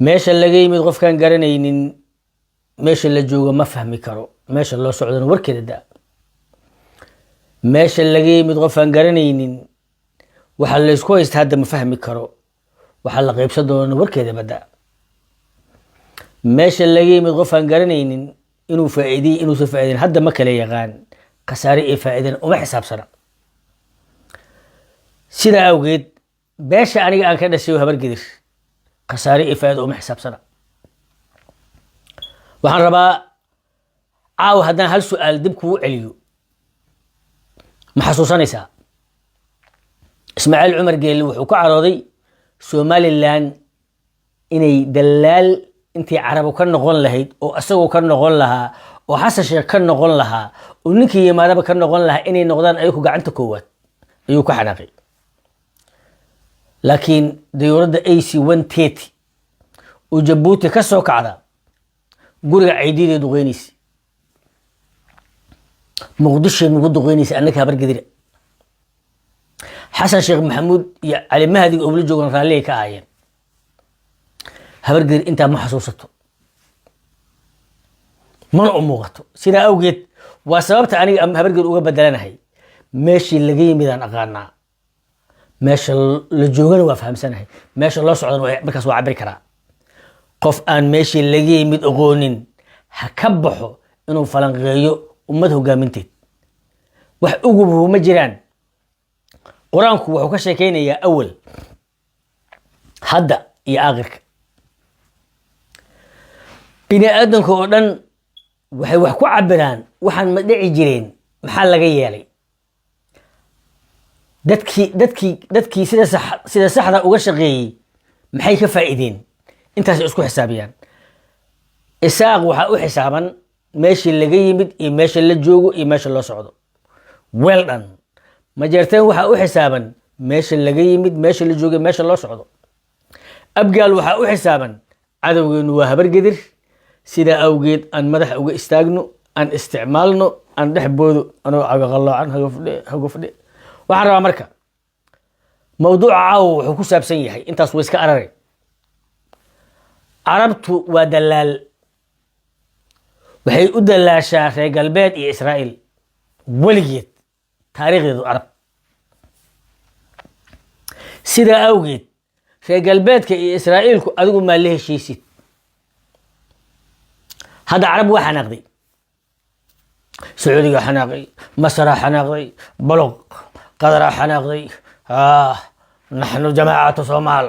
meesha laga yimid qofkaan garanaynin meesha la joogo ma fahmi karo meesha loo socdana warkeeda daa meesha laga yimid qofaan garanaynin waxa la isku haysta hadda ma fahmi karo waxa la qaybsan doona warkeeda badaa meesha laga yimid qofaan garanaynin inuu faa'iiday inuu soo faa'iideyn hadda ma kala yaqaan khasaare iyo faa'iidana uma xisaabsana sida awgeed beesha aniga aan ka dhashay habar gidir khasaare iyo faa'iido uma xisaabsana waxaan rabaa caawa haddaan hal su'aal dib kugu celiyo ma xasuusanaysaa ismaaciil cumar geelle wuxuu ka carooday somaliland inay dalaal intii carabu ka noqon lahayd oo asagoo ka noqon lahaa oo xasan sheekh ka noqon lahaa oo ninkii yimaadaba ka noqon lahaa inay noqdaan ayagu gacanta koowaad ayuu ka xanaaqay laakiin diyuuradda AC-130 oo Jabuuti ka soo kacda guriga caydideed duqeynaysa muqdisho nugu duqeynaysa annaka habar gidira xasan sheekh maxamuud iyo cali mahdi oo la joogan raalli ka aayeen habar gidir inta ma xasuusato mana u muuqato sida awgeed waa sababta aniga habar gidir uga bedelanahay meeshii laga yimid aan aqaanaa meesha la joogana waa fahamsanahay meesha loo socdana markaas waa cabiri karaa qof aan meeshii laga yimid aqoonin ha ka baxo inuu falanqeeyo ummad hogaaminteed wax ugu ma jiraan quraanku wuxuu ka sheekeynayaa awal hadda iyo aakhirka bini aadamka oo dhan waxay wax ku cabiraan waxaan ma dhici jireen maxaa laga yeelay dadkii sida saxda uga shaqeeyay maxay ka faa'iideen intaas isku xisaabiyaan isaaq waxa u xisaaban meeshii laga yimid iyo meesha la joogo iyo meesha loo socdo well done ma jirteen waxa u xisaaban meesha laga yimid meesha la joogo meesha loo socdo abgaal waxa u xisaaban cadawgeenu waa habar gidir sida awgeed aan madax uga istaagno aan isticmaalno aan dhexboodo anoo agaqaloocan hagofdhe waxaan rabaa marka mawduuca caawa wuxuu ku saabsan yahay intaas way iska arare carabtu waa dalaal waxay u dalaashaa reer galbeed iyo Israa'iil weligeed taariikhdeedu carab sida awgeed reer galbeedka iyo Israa'iilku adigu ma la heshiisid هذا عرب وحناقضي سعودي حناقضي مصر حناقضي بلغ قدر حناقضي نحن جماعة صومال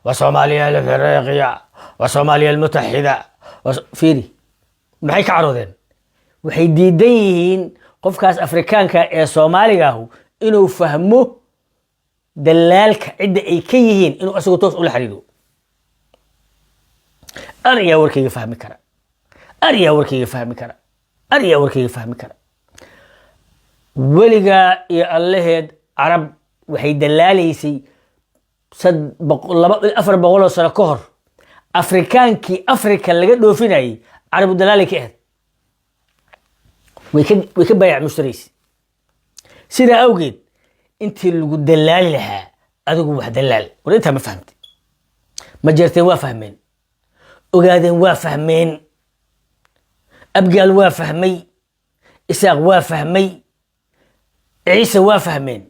وصوماليا الافريقية وصوماليا المتحدة فيري maxay ka caroodeen waxay diidan yihiin qofkaas afrikaanka ee Soomaaliga ah inuu fahmo dalaalka cid ay ka yihiin inuu asagu toos u la xiriiro ariya warkayga fahmi kara weliga iyo allaheed carab waxay dalaalaysay 400 sano ka hor afrikaankii afrika laga dhoofinayay عرب دلالي كأهد ويكب بيع مشتريس سيدا أوجد انت اللي قد دلال لها أدوك واحد دلال وليتها ما فهمت مجرتين وافهمين وقادين وافهمين أبقال وافهمي إساق وافهمي عيسى وافهمين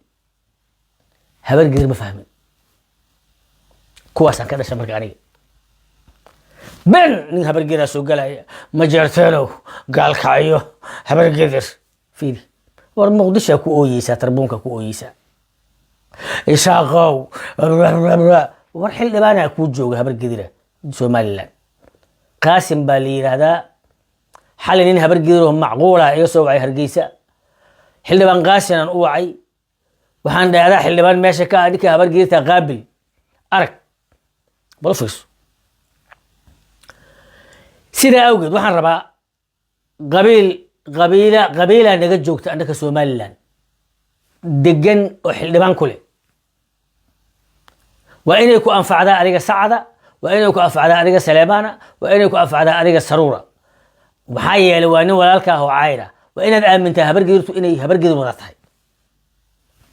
هبر قدر ما فهمين كواسا كذا شمرك عليه بن من هبر قدر سوق لها مجرتينو قال كايو هبر قدر فيدي ورمقدش كو اويسا تربونك كو اويسا إساقو ورحل لبانا كو جوغ هبر قدر سومالي قاسم بالي هذا حالين هبر قدر معقولة يسوع عي هرقيسا حل لبان قاسم اوعي وحان دا حل لبان ماشي كاديك هبر قدر قابل أرك بلفرس سيدا أوجد وحن ربا قبيلة نجد جوكت عندك سوماليلاند دجن وحلبان كله وإن يكون أنفع ذا أريج سعدة وإن يكون أنفع ذا أريج سليمانة وإن يكون أنفع ذا أريج سرورة وحي لوانه ولا لك هو عايرة وإن الآن من تهبر قدرت إني هبر قدر مرتاح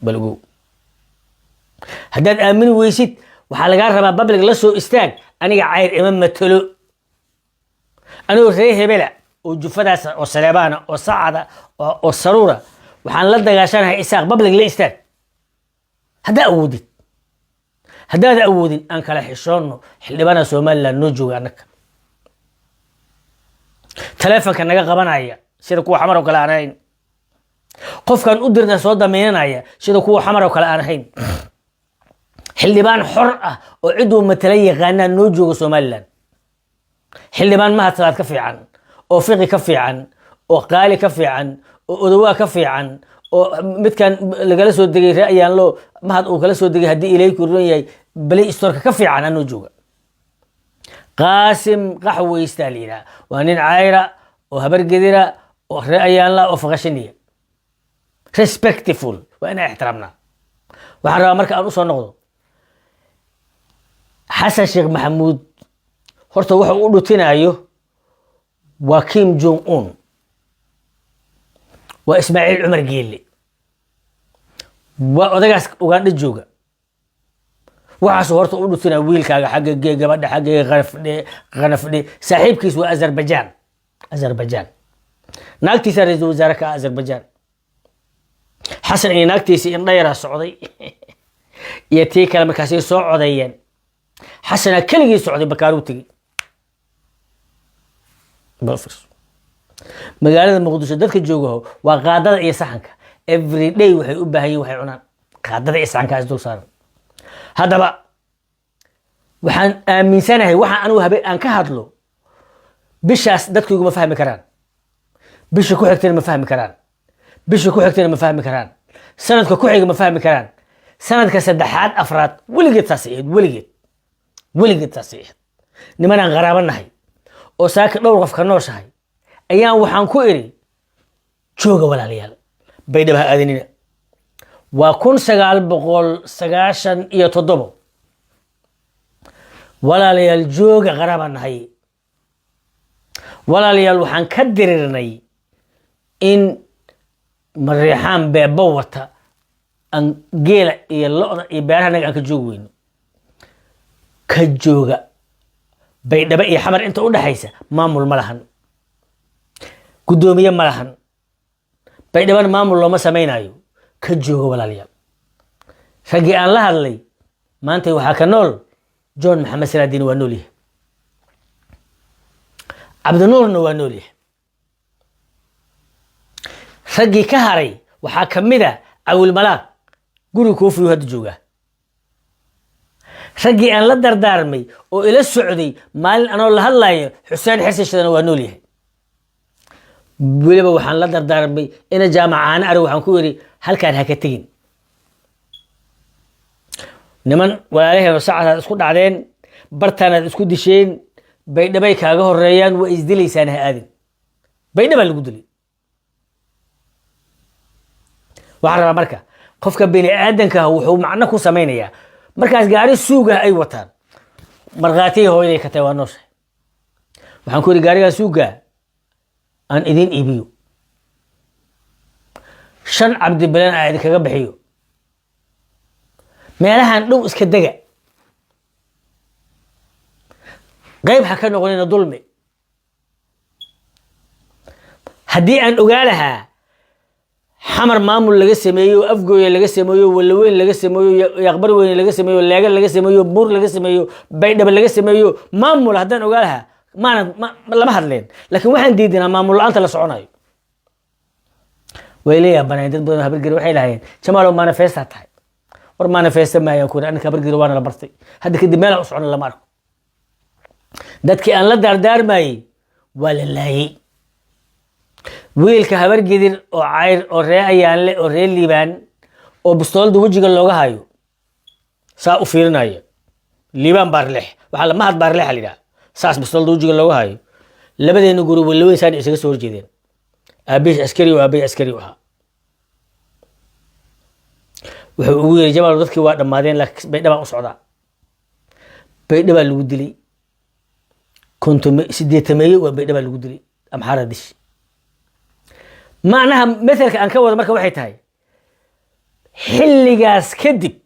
بلقو هداد آمن ويسيت وحلقان ربا ببلغ لسه استاج aniga cayr ima matalo anuu ree hebela oo jufadaas oo saleebaana oo sacada oo saruura waxaan la dagaashanahay isaaq bablig la istaag haddaa awoodid haddaad awoodin aan kala xishoonno xildhibaana Soomaaliland noo jooga annaka taleefanka naga qabanaya sida kuwa xamar oo kale aan ahayn qofkan u dirna soo dameynaya sida kuwa xamar oo kale aan ahayn xildhibaan xor ah oo cid uu matala yaqaanaan noo jooga Soomaaliland xildhibaan ma hadlaad ka fiican oo fiqi ka fiican oo qaali ka fiican oo odawaa ka fiican oo midkan lagala soo degay ra'ayaan loo mahad uu kala soo degay hadii ilaahay ku run yahay Play Store ka fiican anoo jooga قاسم قحوي استالينا وانين عايرة وهبر قدرة ورأيان لا وفغشنية respectful وانا احترامنا وحرا مركا انوصو نقضو حسن شيخ محمود هورتا وحو قولو تنايو وكيم جون اون واسماعيل عمر قيلي وادقاس وقان الجوغا waxaas horta u dhutina wiilkaaga xagga gabadha xagga qanafdhe saaxiibkiis waa Azerbaijan naagtiisa ra'iisul wasaarka Azerbaijan xasan iyo naagtiisa in dhayra socday iyo tii kale markaas ay soo codayeen xasana kaligii socday bakaaru tigi bafurs magaalada Muqdisho dadka jooga waa qaadada iyo saxanka every day waxay u baahan yihiin waxay cunaan qaadada iyo saxanka dul saaran haddaba waxaan aaminsanahay waxa anu habeen aan ka hadlo bishaas dadku ma fahmi karaan bisha ku xigtana ma fahmi karaan bisha ku xigtana ma fahmi karaan sanadka ku xiga ma fahmi karaan sanadka saddexaad afraad weligeed taasiid nimanaan qaraabanahay oo saaka dhowr qof ka nooshahay ayaan waxaan ku iri jooga walaalayaal baydhaba aadanina waa 1997 walaalayaal jooga qaraabanahay walaalayaal waxaan ka dirirnay in mareexaan beebo wata aan geela iyo lo'da iyo beeraha naga aan ka joog weyno ka jooga baydhaba iyo xamar inta u dhaxaysa maamul ma lahan gudoomiye ma lahan baydhaba maamul looma samaynayo ka jooga walaalayaal ragii aan la hadlay maanta waxa ka nool John Maxamed Salaadiin waa nool yahay Cabdinuurna waa nool yahay ragii ka haray waxa kamida Awil Malaaq guri koofiyo hadda jooga ragii aan la dardaarmay oo ila socday maalin anoo la hadlayo Xuseen Xirsi Shadana waa nool yahay weliba waxaan la dardaarmay ina jaamacana ari waxaan ku yiri halkaan ha ka tagin niman walaalaheena saacadaad isku dhacdeen bartaanaad isku disheen baydhabay kaaga horeeyaan waa isdilaysaan ha aadin baydhaba lagu dilay waxaan rabaa marka qofka bini aadanka wuxuu macno ku samaynayaa markaas gaari suuga ay wataan marqaatiy hooyaday ka tahay waa nooshay waxaan ku yiri gaariga suuga aan idin iibiyo 5 cabdi bilan aan kaga bixiyo meelahan dhow iska daga qayb ha ka noqonina dulmi haddii aan ogaalaha xamar maamul laga sameeyo afgooya laga sameeyo walaweyn laga sameeyo yaqbar weyn laga sameeyo leegal laga sameeyo buur laga sameeyo baydhaba laga sameeyo maamul haddaan ogaalaha maana lama hadleen laakiin waxaan diidinaa maamul la'aanta la soconayo ويلي بناي دد بدن هبرجر waxay lahayn jamaalo manifesta tahay war manifesta ma ayaan ku anka habargir waana la bartay hadda kadib meel u socon lama arko dadkii aan la dardaarmay wala laayay wiilka habargidir oo cayr oo reeyaan le oo ree liibaan oo bistoolda wajiga looga hayo saa u fiirinayo liibaan baarlex waxa la mahad baarlex xalida saas bistoolda wajiga looga hayo labadeena guri walaweyn saan isaga soo horjeedeen أبيش عسكري وأبي عسكري وها ويجي جمال ضدك واحد مادين لك بيت دبا أصعدا بيت دبا الودلي كنت سديت مي وبيت دبا الودلي أم حاردش معناها مثل كأن كود مركب واحد هاي حل جاس كذب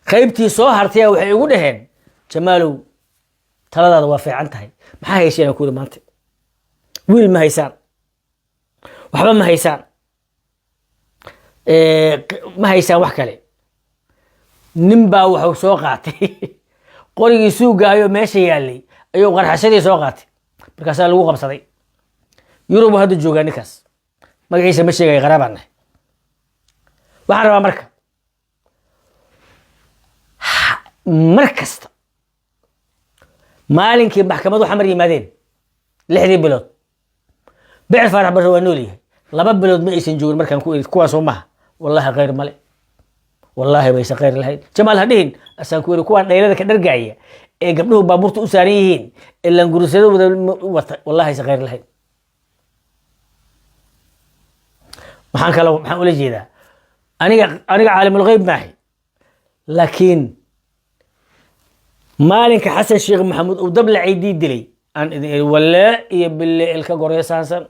خيبتي صهرتي وحيقولهن جماله taladaada waa fiican tahay maxaa hayseen ku maanta wiil ma haysaan waxba ma haysaan ma haysaan wax kale nin baa wuxuu soo qaatay qorigii suugaayo meesha yaalay ayuu qarxashadii soo qaatay markaasaa lagu qabsaday yurub hadda joogaa ninkaas magaciisa ma sheegay qaraabaan nahay waxaan rabaa marka mar kasta maalinkii maxkamadu xamar yimaadeen 6 bilood bicir faarax barre waa nool yahay 2 bilood ma aysan joogin markaan ku iri kuwaasoo maha wallahi khayr male wallahi baysa khayr lahayn jamaal hadhihin asaan ku iri kuwaan dhaylada ka dhargaaya ee gabdhuhu baabuurta u saaran yihiin ilaan gurusada wata wallahi aysa khayr lahayn waxaan ula jeedaa aniga caalimul geyb maahay laakiin maalinka xasan sheekh maxamuud uu dab lacaydii dilay aan idin iri walaa iyo bilaa ilka gorya saansan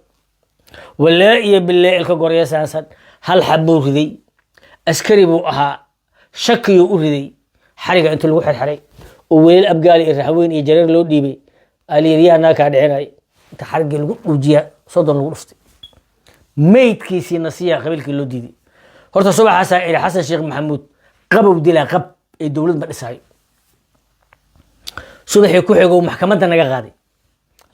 walaa iyo bilaa ilka gorya saansan hal xabuu riday askari buu ahaa shakiyuu u riday xariga inta lagu xirxiray oo weel abgaali iyo raxweyn iyo jareer loo dhiibay aliyariyaa naakaa dhicinay inta xarigii lagu dhuujiya soddon lagu dhuftay meydkiisii nasiya qabiilkii loo diiday horta subaxaasaa iri xasan sheekh maxamuud qabow dilaa qab ee dowlad ma dhisaayo subaxii ku xigow maxkamadda naga qaaday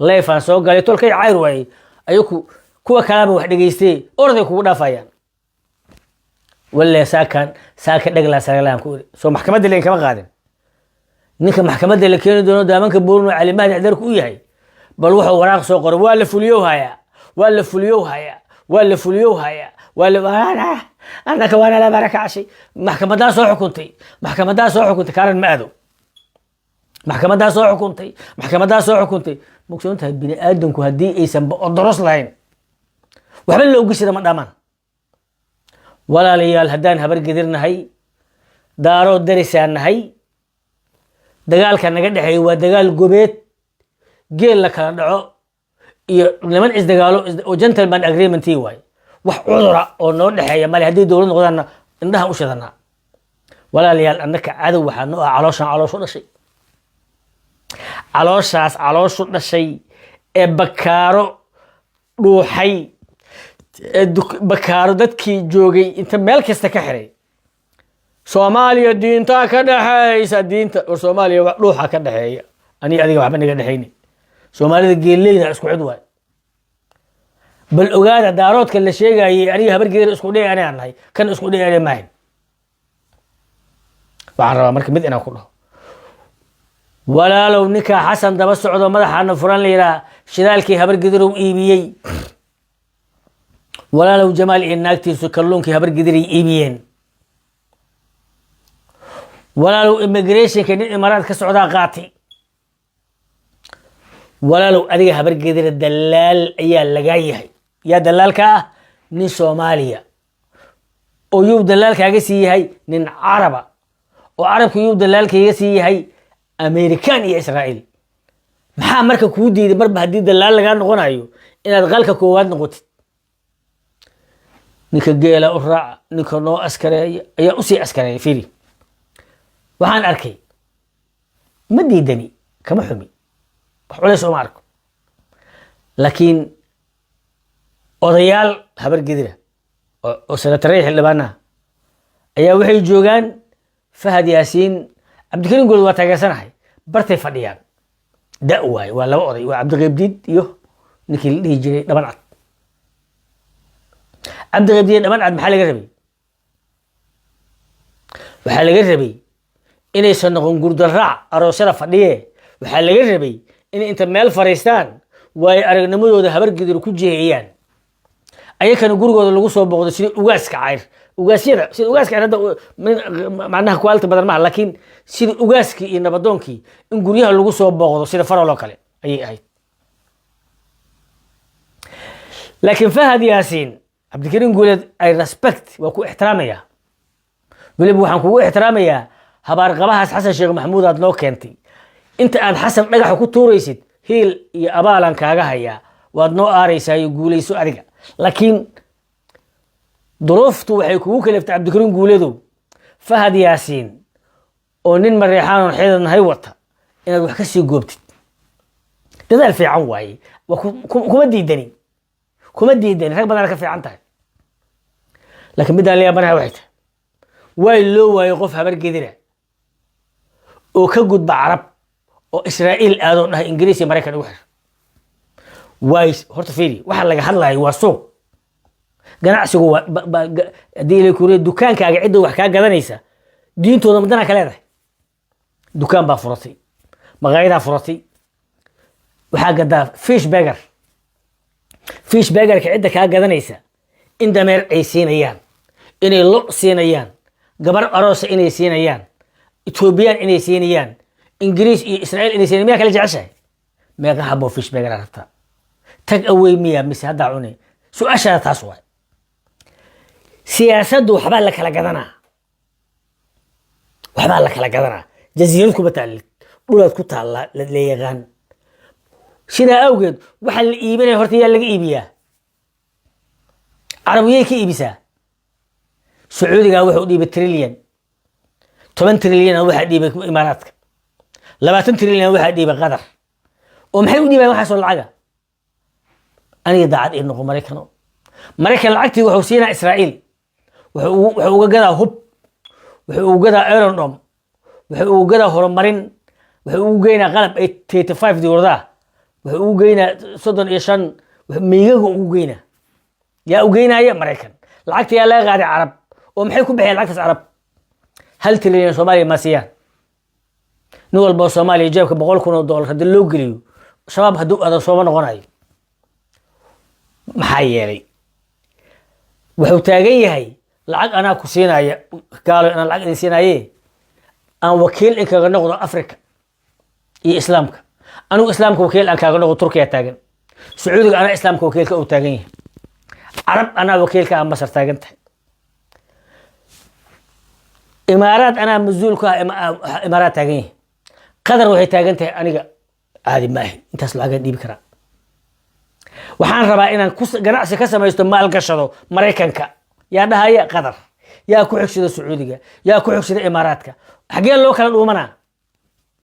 leefaan soo galay tolkay cayr waayey ayaku kuwa kalaba wax dhegaystay orday kugu dhaafayaan walla saaka dhagla sagalaan ku iri soo maxkamadda leen kama qaadin ninka maxkamadda la keeni doono daamanka boorno calimaad axdarku u yahay bal wuxuu waraaq soo qoray waa la fuliyow hayaa waa la fuliyow hayaa waa la fuliyow hayaa waa la anaka waana la barakacashay maxkamadaa soo xukuntay kaaran ma aado maxkamadaa soo xukuntay mugsoon tahay bini aadamku haddii aysan odoros lahayn waxba la ogishada ma dhamaan walaalayaal haddaan habar gedirnahay daaroo darisaan nahay dagaalka naga dhexeeya waa dagaal gobeed geel la kala dhaco iyo niman isdagaalo oo gentleman agreementii waaye wax cudura oo noo dhexeeya male haddii dowlad noqdaanna indhaha u shidanaa walaalayaal annaka cadow waxaa noo ah calooshu dhashay ee bakaaro dhuuxay bakaaro dadkii joogay inta meel kasta ka xiray soomaaliya diintaa ka dhexeysa diinta war soomaaliya wax dhuuxa ka dhexeeya aniga adiga waxba naga dhexayni soomaalida geeleyda isku cid waay bal ogaada daaroodka la sheegayay aniga habar geer isku dhig anaan nahay kan isku dhig anay maahin waxaan rabaa marka mid inaan ku dhaho walaalow ninka xasan daba socdo madaxaana furan la yidhaha shidaalkii habar gedirow iibiyey walaalow jamaal iyo naagtiisu kalluunkii habar gediray iibiyeen walaalow immigrationka nin imaaraad ka socdaa qaatay walaalow adiga habar gedira dalaal ayaa lagaa yahay yaa dalaalka ah nin soomaaliya oo yuu dalaalkaaga sii yahay nin caraba oo carabka yuu dalaalkaaga sii yahay american iyo israa'iil maxaa marka kuu diiday marba haddii dalaal lagaa noqonayo inaad qalka koowaad noqotid ninka geela u raaca ninka noo askareeya ayaa usii askareeya firi waxaan arkay ma diidani kama xumi wax culays uma arko laakiin odayaal habar gedira oo senatareey xildhibaanaha ayaa waxay joogaan fahad yaasiin cabdikariim gool waa taageersanahay bartay fadhiyaan da waaye waa laba oday waa cabdiqaybdiid iyo ninkii la dhihi jiray dhaban cad cabdiqaybdiid dhaban cad maxaa laga rabay waxaa laga rabay inaysan noqon gurdaraac aroosyada fadhiye waxaa laga rabay inay inta meel fariistaan waayo aragnimadooda habar gedir ku jeeyaan ayakana gurigooda lagu soo booqdo sida ugaaska cayr ugaasyada sida ugaaska cayr hadda macnaha quality badan maaha laakiin sida ugaaskii iyo nabadoonkii in guryaha lagu soo booqdo sida farol oo kale ayay ahayd laakiin fahad yaasiin cabdikariim guuleed ay respect waa ku ixtiraamayaa weliba waxaan kugu ixtiraamayaa habaarqabahaas xasan sheekh maxamuud aad noo keentay inta aad xasan dhagaxa ku tuuraysid hiil iyo abaalan kaaga hayaa waad noo aaraysaa iyo guulayso adiga laakiin duruuftu waxay kugu kaleeftay cabdikariim guuleedow fahad yaasiin oo nin mareexaan oon xidan nahay wata inaad wax ka sii goobtid dadaal fiican waaye kuma diidani rag badan ka fiican tahay laakiin midaan la yaabanahay waxay tahay way loo waayo qof habar gedira oo ka gudba carab oo Israa'iil aado dhahay Ingiriis iyo Mareykan ugu xir way horta fiiri waxa laga hadlayo waa suuq ganacsigu hadii la kureey dukaankaaga cid wax ka gadanaysa diintooda madana ka leedahay dukaan baa furatay maqaayada furatay waxa gadaa fish burger ka cid ka gadanaysa in dameer ay siinayaan inay lo siinayaan gabar aroos inay siinayaan Ethiopian inay siinayaan Ingiriis iyo Israa'iil inay siinayaan kala jeceshay meeqa habo fish burger rabta tag away miya mise hada cunay su'aasha taas waa siyaasaddu waxba la kala gadanaa jasiirad ku bataalid dhulad ku taala la leeyahan sida awgeed waxa la iibinay horta yaa laga iibiyaa Arabiyay ka iibisa Sacuudiga wuxuu dhiibay trillion 10 trillion waxa dhiibay Imaaraadka 20 trillion waxa dhiibay Qatar oo maxay u dhiibay waxa soo lacaga aniga daacad in noqo Mareykan lacagtii wuxuu siinaa Israa'iil wuxuu uga gadaa hub wuxuu uga gadaa Iron Dome wuxuu uga gadaa horumarin wuxuu uga geynaa qalab 85 doolar wuxuu uga geynaa 35 miigaga uga geynaa yaa uga geynaya Mareykan lacagtii yaa laga qaaday Arab oo maxay ku bixiyeen lacagtaas Arab hal trillion Soomaaliya ma siiyaan nin walba Soomaaliya jeebka $100,000 hadii loo geliyo shabaab haduu adan Soomaali noqonayo maxay yeelay wuxuu taagan yahay lacag ana ku siinaya gaalo ana lacag idin siinaye aan wakiil in kaga noqdo Afrika iyo Islaamka anu Islaamka wakiil aan kaga noqdo Turkiya taagan Sacuudiga ana Islaamka wakiilka uu taagan yahay Arab ana wakiilka aan Masar taagan tahay Imaaraat ana masuulka Imaaraat taagan yahay Qatar waxay taagan tahay aniga caadi ma ahay intaas lacag dhiibi karaa waxaan rabaa inaan ganacsi ka samaysto maal gashado Mareykanka yaa dhahaya Qatar yaa ku xigsada Sacuudiga yaa ku xigsada Imaaraadka xagee loo kala dhuumanaa